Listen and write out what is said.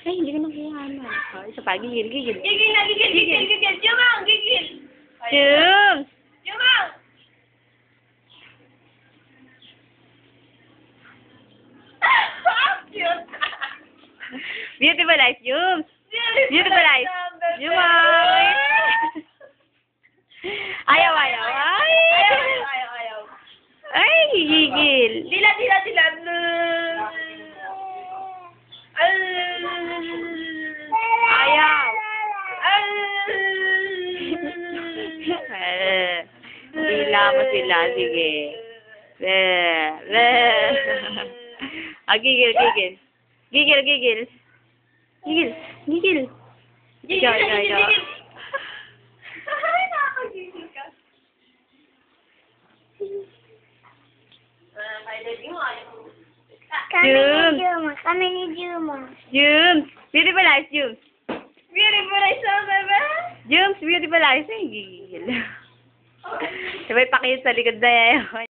Ay, hindi ko nakuha na. Oh, isa pa, gigil, gigil. Gigil na, gigil, gigil, gigil. Jumang, gigil. Jums! Jumang. Cute. Beautiful eyes, Jums! Beautiful eyes. Jumay! Ayaw, ayaw. Ay! Ayaw. Ay, gigil. Dila. Ayaw. Dila mo sila, sige. Gigil, gigil. Gigil, gigil. Gigil, gigil. Ikaw. Ay, nakakagigil ka. Jums! Kami ni Juma. Jums! Beautiful eyes, Jums! Beautiful eyes, bebe. Jums, beautiful eyes. Ay, gigil. Sabay pakit sa likod na yan.